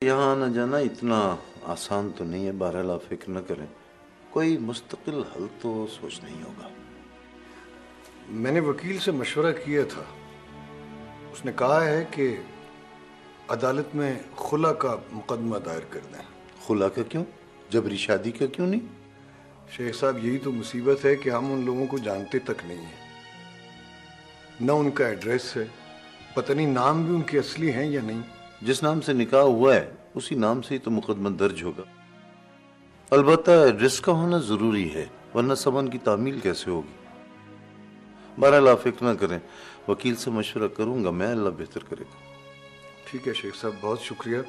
यहाँ आना जाना इतना आसान तो नहीं है। बहरहाल आप फिक्र न करें, कोई मुस्तकिल हल तो सोचना ही होगा। मैंने वकील से मशवरा किया था, उसने कहा है कि अदालत में खुला का मुकदमा दायर कर दें। खुला का क्यों? जबरी शादी का क्यों नहीं? शेख साहब, यही तो मुसीबत है कि हम उन लोगों को जानते तक नहीं है, न उनका एड्रेस है, पता नहीं नाम भी उनके असली हैं या नहीं। जिस नाम से निकाह हुआ है उसी नाम से ही तो मुकदमा दर्ज होगा। अलबत्ता एड्रेस का होना जरूरी है, वरना समन की तामील कैसे होगी। बहरहाल आप फिक्र न करें, वकील से मशवरा करूंगा मैं, अल्लाह बेहतर करेगा। ठीक है शेख साहब, बहुत शुक्रिया।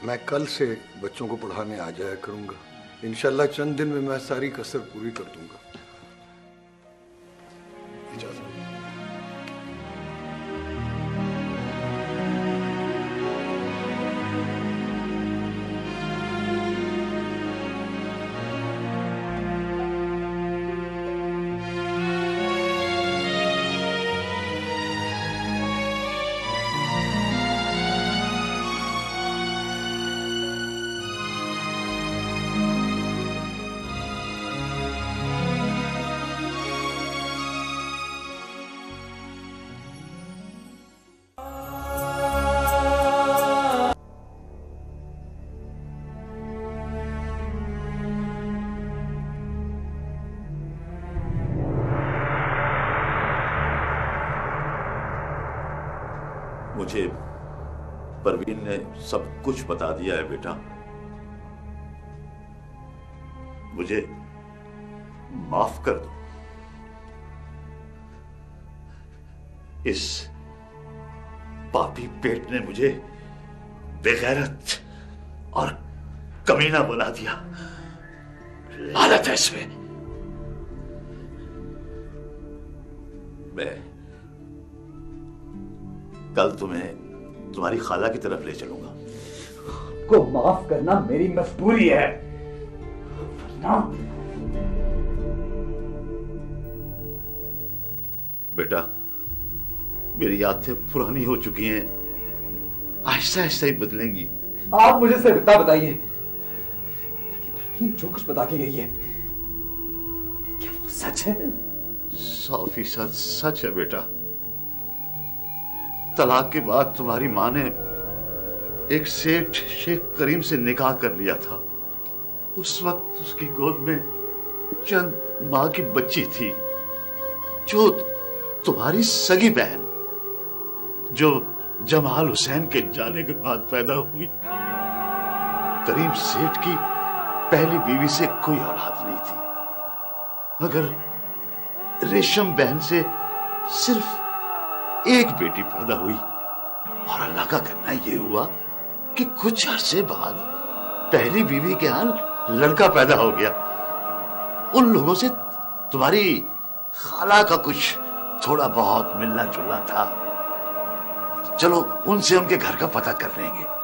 मैं कल से बच्चों को पढ़ाने आ जाया करूंगा। इंशाल्लाह चंद दिन में मैं सारी कसर पूरी कर दूंगा। इजाजत। मुझे परवीन ने सब कुछ बता दिया है बेटा। मुझे माफ कर दो। इस पापी पेट ने मुझे बेगैरत और कमीना बना दिया। लानत है इसमें। मैं कल तुम्हें तुम्हारी खाला की तरफ ले चलूंगा। को माफ करना मेरी मजबूरी है। ना बेटा, मेरी आदतें पुरानी हो चुकी हैं, आहिस्ता आहिस्ता ही बदलेंगी। आप मुझे सत्य बताइए कि जो कुछ बता के गई है क्या वो सच है? 100% सच है बेटा। तलाक के बाद तुम्हारी मां ने एक सेठ शेख करीम से निकाह कर लिया था। उस वक्त उसकी गोद में चंद मां की बच्ची थी, जो तुम्हारी सगी बहन, जो जमाल हुसैन के जाने के बाद पैदा हुई। करीम सेठ की पहली बीवी से कोई औलाद नहीं थी, मगर रेशम बहन से सिर्फ एक बेटी पैदा हुई। और अल्लाह का करना ये हुआ कि कुछ अरसे बाद पहली बीवी के यहां लड़का पैदा हो गया। उन लोगों से तुम्हारी खाला का कुछ थोड़ा बहुत मिलना जुलना था। चलो उनसे उनके घर का पता कर लेंगे।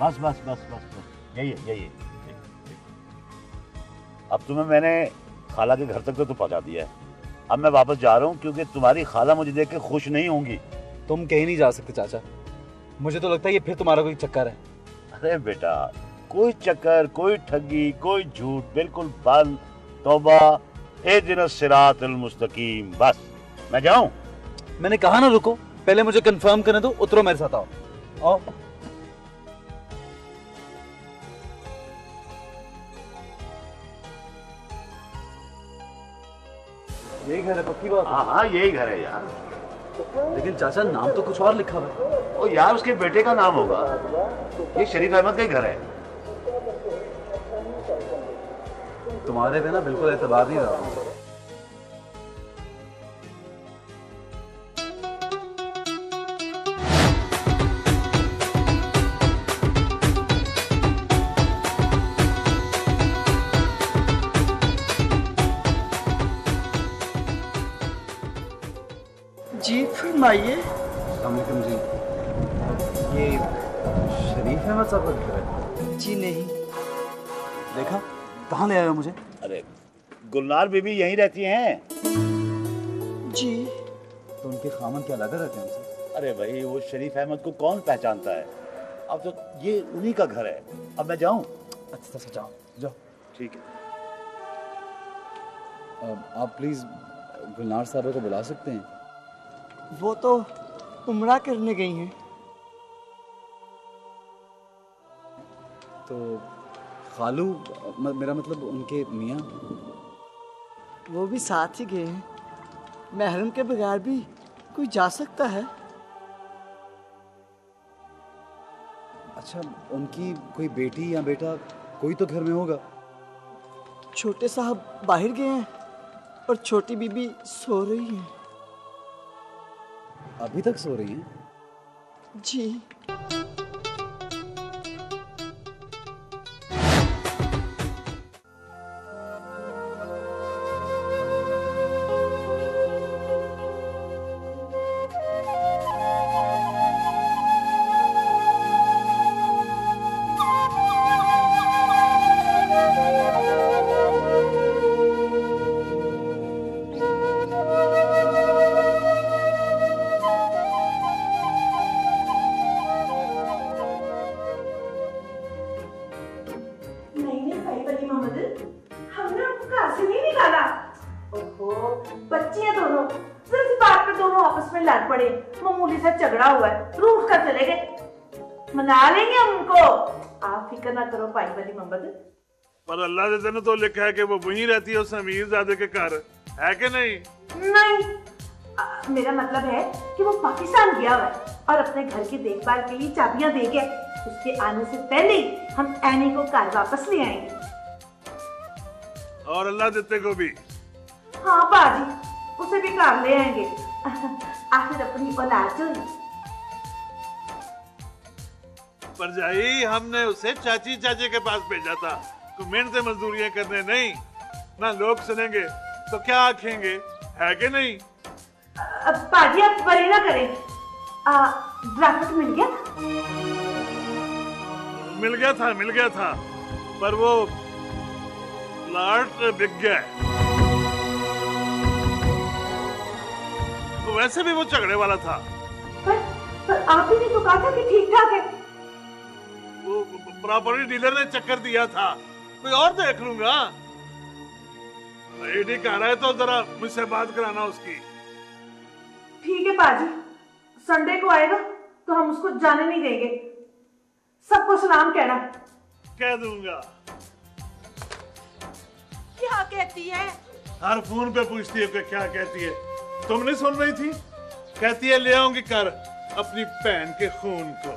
बस बस बस बस बस यही है, यही है। अब तुम्हें मैंने खाला के घर तक तो पहुंचा दिया है। अब मैं वापस जा रहा हूँ, क्योंकि तुम्हारी खाला मुझे देख के खुश नहीं होंगी। तुम कहीं नहीं जा सकते चाचा, मुझे तो लगता है ये फिर तुम्हारा कोई चक्कर है। अरे बेटा, कोई चक्कर, कोई ठगी, कोई झूठ, बिल्कुल बंद। तौबा इहदिना सिरातल मुस्तकीम। बस मैं जाऊं? मैंने कहा ना रुको, पहले मुझे कंफर्म करने दो। उतरो मेरे साथ, आओ आओ। यही घर है, पक्की बात? हाँ हाँ, यही घर है यार। लेकिन चाचा नाम तो कुछ और लिखा हुआ है। ओ यार, उसके बेटे का नाम होगा। ये शरीफ अहमद का ही घर है। तुम्हारे पे ना बिल्कुल एतबार नहीं रहा। जी फरमाइए। अस्सलाम वालेकुम जी, ये शरीफ अहमद साहब का घर है? जी नहीं। देखा, कहाँ ले आए हो मुझे? अरे गुलनार बीबी यहीं रहती हैं। जी तो उनके खामन क्या अलग रहते हैं उनसे? अरे भाई, वो शरीफ अहमद को कौन पहचानता है? अब तो ये उन्हीं का घर है। अब मैं जाऊं? अच्छा अच्छा, जाओ जाओ। ठीक है। आप प्लीज गुलनार साहब को बुला सकते हैं? वो तो उम्रा करने गई हैं। तो खालू, मेरा मतलब उनके मियाँ? वो भी साथ ही गए हैं। महरम के बगैर भी कोई जा सकता है? अच्छा, उनकी कोई बेटी या बेटा कोई तो घर में होगा। छोटे साहब बाहर गए हैं और छोटी बीबी सो रही है। अभी तक सो रही हैं? जी मामूली सा झगड़ा हुआ है, रूठ कर चले गए। मना लेंगे हम उनको, आप फिक्र ना करो भाई वाली मोहम्मद। पर अल्लाह ने तेने तो लिखा है कि वो वहीं रहती है उस अमीरजादे के घर, है कि नहीं? नहीं, मेरा मतलब है कि वो पाकिस्तान गया हुआ है और अपने घर की देखभाल के लिए चाबियां दे गया। उसके आने से पहले ही हम एनी को घर वापस ले आएंगे। और अल्लाह देते को भी? हाँ बाजी, उसे भी घर ले आएंगे। आखिर अपनी औलाद जो है। परजाई, हमने उसे चाची चाचे के पास भेजा था, तो मेहनत मजदूरियां करने नहीं। ना लोग सुनेंगे तो क्या आखेंगे, है कि नहीं? बाजी आप वरी ना करें। ड्राफ्ट मिल गया? मिल गया था, पर वो प्लाट बिक गया है। तो वैसे भी वो झगड़े वाला था। पर आपने तो कहा था कि ठीक ठाक है। वो प्रॉपर्टी डीलर ने चक्कर दिया था, कोई और देख लूंगा। एडी कह रहा है तो जरा मुझसे बात कराना उसकी। ठीक है बाजी, संडे को आएगा तो हम उसको जाने नहीं देंगे। सबको सलाम कहना। कह दूंगा। क्या कहती है? हर फोन पे पूछती है कि क्या कहती है। तुम नहीं सुन रही थी? कहती है ले आऊंगी कर अपनी बहन के खून को।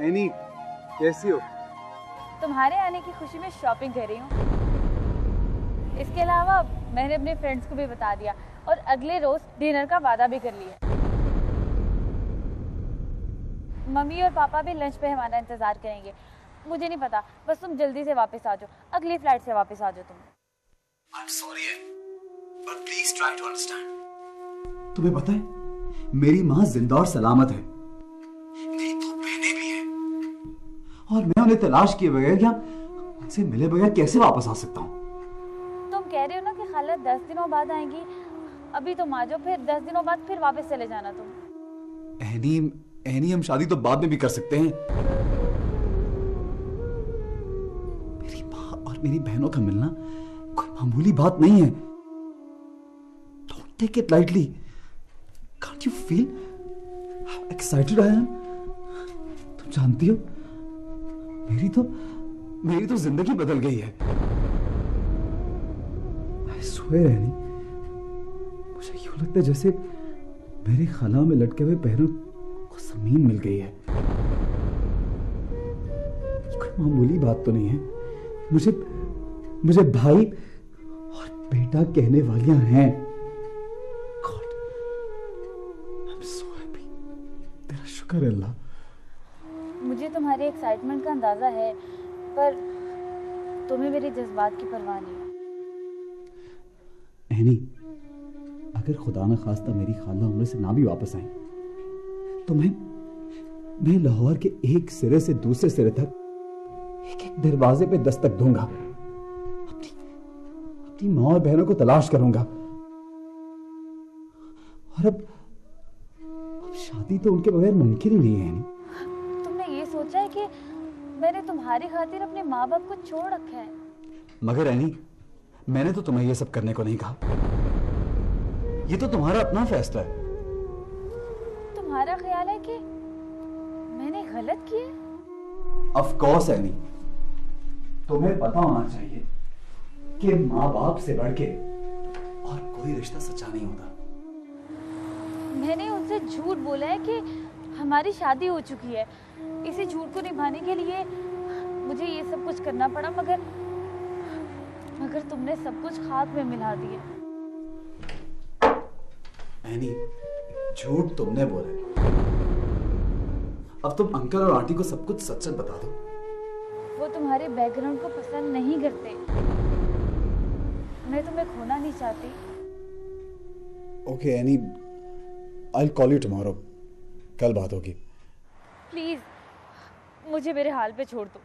एनी, कैसी हो? तुम्हारे आने की खुशी में शॉपिंग कर रही हूँ। इसके अलावा मैंने अपने फ्रेंड्स को भी बता दिया और अगले रोज डिनर का वादा भी कर लिया। मम्मी और पापा भी लंच पे हमारा इंतजार करेंगे। मुझे नहीं पता, बस तुम जल्दी से वापस आ जाओ, अगली फ्लाइट से वापस आ जाओ तुम। I'm sorry, but please try to understand. तुम्हें पता है मेरी माँ जिंदा और सलामत है, मेरी दो बहनें भी हैं, और मैं उन्हें तलाश किए बगैर या उनसे मिले बगैर कैसे वापस आ सकता हूँ? तुम कह रहे हो ना कि खाला 10 दिनों बाद आएंगी, अभी तुम आ जाओ, फिर 10 दिनों बाद फिर वापस चले जाना तुम। एनी हम शादी तो बाद में भी कर सकते हैं। मेरी माँ और मेरी बहनों का मिलना कोई मामूली बात नहीं है। Don't take it lightly. Can't you feel how excited I am? तुम जानती हो मेरी तो जिंदगी बदल गई है। I swear, एनी, मुझे यूं लगता है जैसे मेरे खाला में लटके हुए पैरों को जमीन मिल गई है। कोई मामूली बात तो नहीं है। मुझे भाई और बेटा कहने वालियां हैं। God, I'm so happy. तेरा शुक्र है अल्लाह। मुझे तुम्हारे एक्साइटमेंट का अंदाजा है, पर तुम्हें मेरे जज्बात की परवाह नहीं। एनी, अगर खुदा न खास्ता मेरी खाला उम्र से ना भी वापस आई तो मैं लाहौर के एक सिरे से दूसरे सिरे तक एक दरवाजे पे दस्तक दूंगा, अपनी माँ और बहनों को तलाश करूंगा। और अब शादी तो उनके बगैर मुमकिन ही नहीं है। तुमने ये सोचा है कि मैंने तुम्हारी खातिर अपने माँ बाप को छोड़ रखा है? मगर एनी, मैंने तो तुम्हें ये सब करने को नहीं कहा। ये तो तुम्हारा अपना फैसला है। तुम्हारा ख्याल है कि मैंने गलत किया? ऑफ कोर्स एनी, तुम्हें पता होना चाहिए कि माँ बाप से बढ़ के और कोई रिश्ता सच्चा नहीं होता। मैंने उनसे झूठ बोला है कि हमारी शादी हो चुकी है। इसी झूठ को निभाने के लिए मुझे ये सब कुछ करना पड़ा, मगर तुमने सब कुछ खाक में मिला दिया। एनी, झूठ तुमने बोला है। अब तुम अंकल और आंटी को सब कुछ सच सच बता दो। वो तुम्हारे बैकग्राउंड को पसंद नहीं करते। मैं तुम्हें खोना नहीं चाहती। Okay any, I will call you tomorrow. कल बात होगी। प्लीज मुझे मेरे हाल पे छोड़ दो।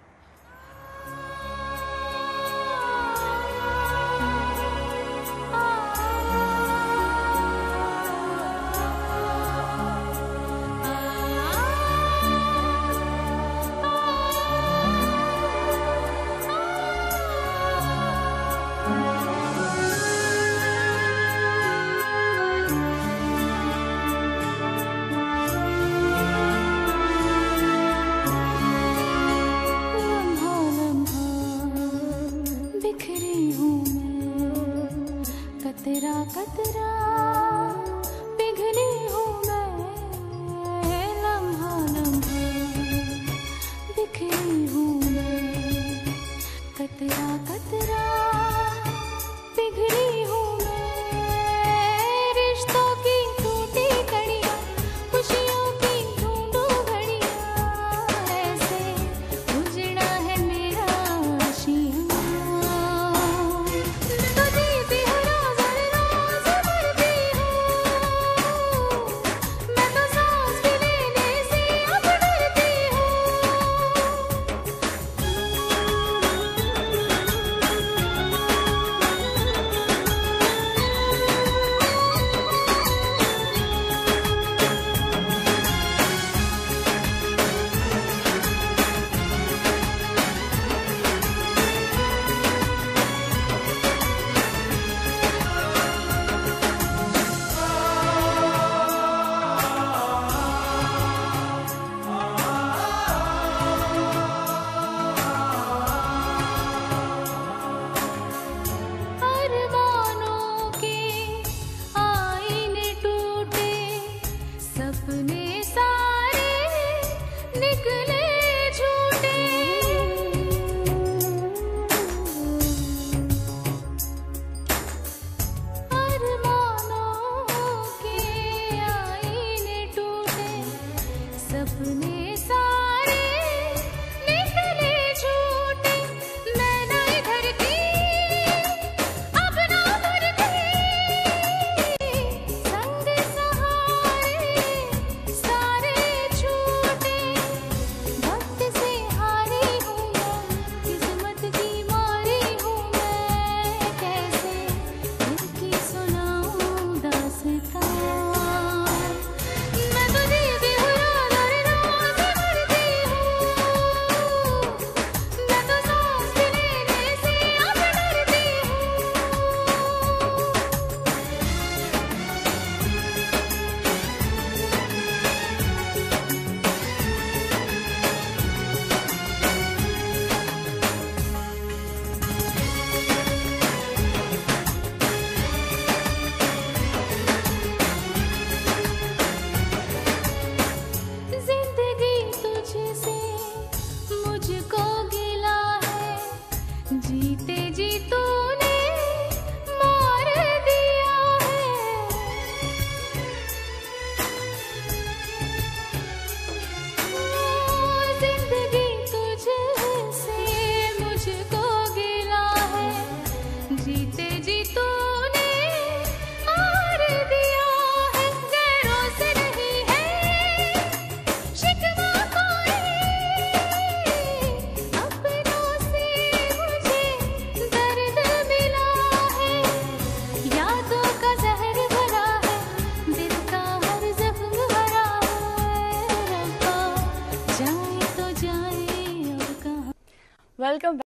कतरा पिघली हूँ मैं, लम्हा लम्हा बिखरी हूँ मैं, कतरा कतरा पिघली हूँ मैं। रिश्तों की टूटी कड़ियाँ, खुशियों की ढूंढो घड़ियाँ, ऐसे उजड़ा है मेरा आशियाँ। तुझे भी हरा जरा रोज़ वेलकम।